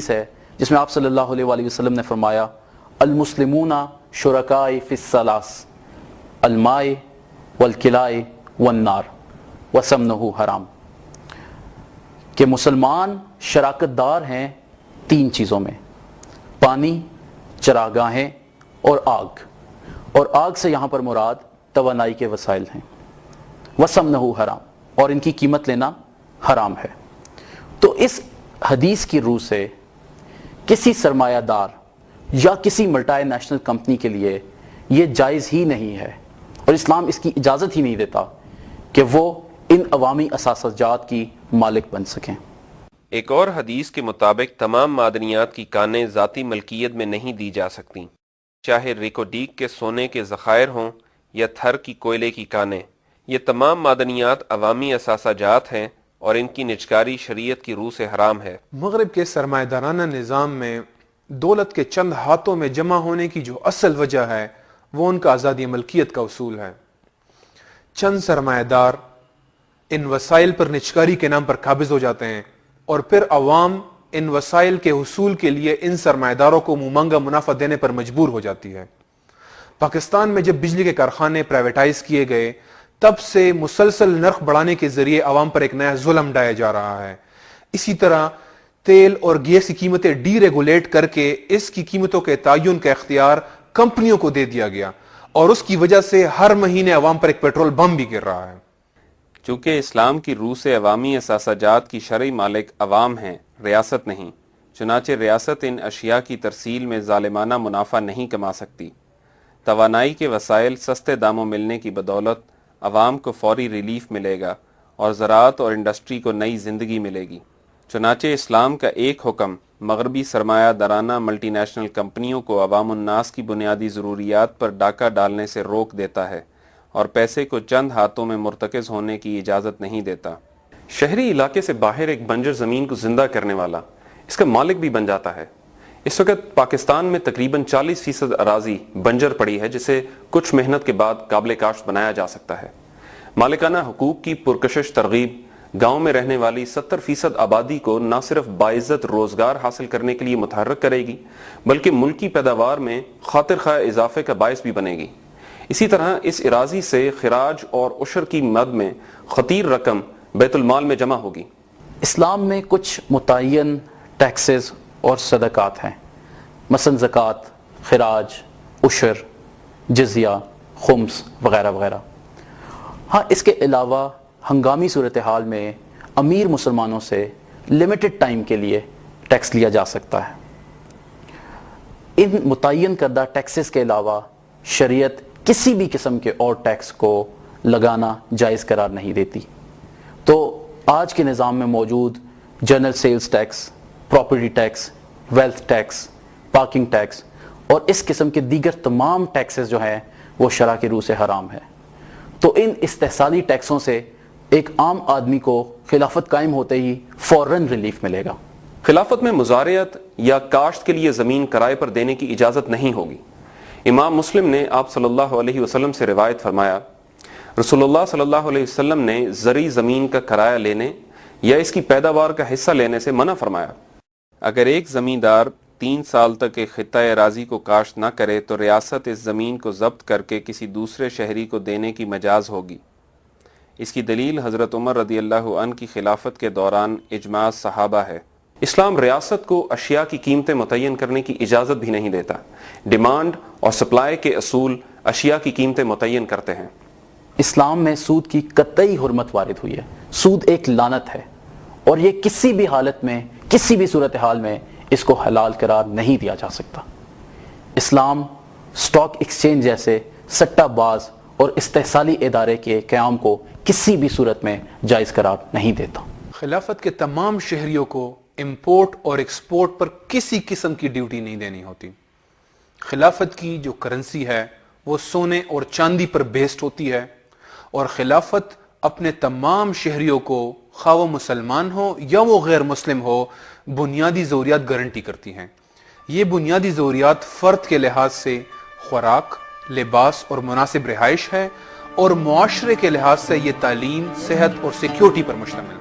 ہے جس میں آپ صلی اللہ علیہ وآلہ وسلم نے فرمایا المسلمون شرکاء فی الثلاث الماء والکلاء والنار وثمنہ حرام، کہ مسلمان شراکت دار ہیں تین چیزوں میں، پانی، چراگاہیں اور آگ، اور آگ سے یہاں پر مراد توانائی کے وسائل ہیں، وثمنہ حرام، اور ان کی قیمت لینا حرام ہے۔ تو اس حدیث کی روح سے کسی سرمایہ دار یا کسی ملٹی نیشنل کمپنی کے لیے یہ جائز ہی نہیں ہے، اور اسلام اس کی اجازت ہی نہیں دیتا کہ وہ ان عوامی اثاثہ جات کی مالک بن سکیں۔ ایک اور حدیث کے مطابق تمام معدنیات کی کانیں ذاتی ملکیت میں نہیں دی جا سکتی، چاہے ریکوڈیک کے سونے کے ذخائر ہوں یا تھر کی کوئلے کی کانیں۔ یہ تمام معدنیات عوامی اثاثہ جات ہیں اور ان کی نجکاری شریعت کی روح سے حرام ہے۔ مغرب کے سرمایہ دارانہ نظام میں دولت کے چند ہاتھوں میں جمع ہونے کی جو اصل وجہ ہے وہ ان کا آزادی ملکیت کا اصول ہے۔ چند سرمایہ دار ان وسائل پر نجکاری کے نام پر قابض ہو جاتے ہیں اور پھر عوام ان وسائل کے حصول کے لیے ان سرمایہ داروں کو منہ مانگا منافع دینے پر مجبور ہو جاتی ہے۔ پاکستان میں جب بجلی کے کارخانے پرائیویٹائز کیے گئے تب سے مسلسل نرخ بڑھانے کے ذریعے عوام پر ایک نیا ظلم ڈھایا جا رہا ہے۔ اسی طرح تیل اور گیس کی قیمتیں ڈی ریگولیٹ کر کے اس کی قیمتوں کے تعین کا اختیار کمپنیوں کو دے دیا گیا، اور اس کی وجہ سے ہر مہینے عوام پر ایک پیٹرول بم بھی گر رہا ہے۔ چونکہ اسلام کی روح سے عوامی اثاثہ جات کی شرعی مالک عوام ہیں، ریاست نہیں، چنانچہ ریاست ان اشیاء کی ترسیل میں ظالمانہ منافع نہیں کما سکتی۔ توانائی کے وسائل سستے داموں ملنے کی بدولت عوام کو فوری ریلیف ملے گا اور زراعت اور انڈسٹری کو نئی زندگی ملے گی۔ چنانچہ اسلام کا ایک حکم مغربی سرمایہ دارانہ ملٹی نیشنل کمپنیوں کو عوام الناس کی بنیادی ضروریات پر ڈاکہ ڈالنے سے روک دیتا ہے اور پیسے کو چند ہاتھوں میں مرتکز ہونے کی اجازت نہیں دیتا۔ شہری علاقے سے باہر ایک بنجر زمین کو زندہ کرنے والا اس کا مالک بھی بن جاتا ہے۔ اس وقت پاکستان میں تقریباً 40% اراضی بنجر پڑی ہے جسے کچھ محنت کے بعد قابل کاشت بنایا جا سکتا ہے۔ مالکانہ حقوق کی پرکشش ترغیب گاؤں میں رہنے والی 70% آبادی کو نہ صرف باعزت روزگار حاصل کرنے کے لیے متحرک کرے گی بلکہ ملکی پیداوار میں خاطر خواہ اضافے کا باعث بھی بنے گی۔ اسی طرح اس اراضی سے خراج اور عشر کی مد میں خطیر رقم بیت المال میں جمع ہوگی۔ اسلام میں کچھ متعین ٹیکسز اور صدقات ہیں، مثلا زکوٰۃ، خراج، عشر، جزیہ، خمس وغیرہ وغیرہ۔ ہاں، اس کے علاوہ ہنگامی صورتحال میں امیر مسلمانوں سے لمیٹڈ ٹائم کے لیے ٹیکس لیا جا سکتا ہے۔ ان متعین کردہ ٹیکسز کے علاوہ شریعت کسی بھی قسم کے اور ٹیکس کو لگانا جائز قرار نہیں دیتی۔ تو آج کے نظام میں موجود general sales tax, property tax, wealth tax, parking tax اور اس قسم کے دیگر تمام ٹیکسز جو ہیں وہ شرع کی روح سے حرام ہے۔ تو ان استحصالی ٹیکسوں سے ایک عام آدمی کو خلافت قائم ہوتے ہی فوراً ریلیف ملے گا۔ خلافت میں مزارعت یا کاشت کے لیے زمین کرائے پر دینے کی اجازت نہیں ہوگی۔ امام مسلم نے آپ صلی اللہ علیہ وسلم سے روایت فرمایا، رسول اللہ صلی اللہ علیہ وسلم نے زرعی زمین کا کرایہ لینے یا اس کی پیداوار کا حصہ لینے سے منع فرمایا۔ اگر ایک زمیندار 3 سال تک ایک خطہ اراضی کو کاشت نہ کرے تو ریاست اس زمین کو ضبط کر کے کسی دوسرے شہری کو دینے کی مجاز ہوگی۔ اس کی دلیل حضرت عمر رضی اللہ عنہ کی خلافت کے دوران اجماع صحابہ ہے۔ اسلام ریاست کو اشیاء کی قیمتیں متعین کرنے کی اجازت بھی نہیں دیتا۔ ڈیمانڈ اور سپلائی کے اصول اشیاء کی قیمتیں متعین کرتے ہیں۔ اسلام میں سود کی قطعی حرمت وارد ہوئی ہے۔ سود ایک لعنت ہے اور یہ کسی بھی حالت میں، کسی بھی صورتحال میں اس کو حلال قرار نہیں دیا جا سکتا۔ اسلام اسٹاک ایکسچینج جیسے سٹہ باز اور استحصالی ادارے کے قیام کو کسی بھی صورت میں جائز قرار نہیں دیتا۔ خلافت کے تمام شہریوں کو امپورٹ اور ایکسپورٹ پر کسی قسم کی ڈیوٹی نہیں دینی ہوتی۔ خلافت کی جو کرنسی ہے وہ سونے اور چاندی پر بیسڈ ہوتی ہے، اور خلافت اپنے تمام شہریوں کو، خواہ وہ مسلمان ہو یا وہ غیر مسلم ہو، بنیادی ضروریات گارنٹی کرتی ہیں۔ یہ بنیادی ضروریات فرد کے لحاظ سے خوراک، لباس اور مناسب رہائش ہے، اور معاشرے کے لحاظ سے یہ تعلیم، صحت اور سیکیورٹی پر مشتمل ہے۔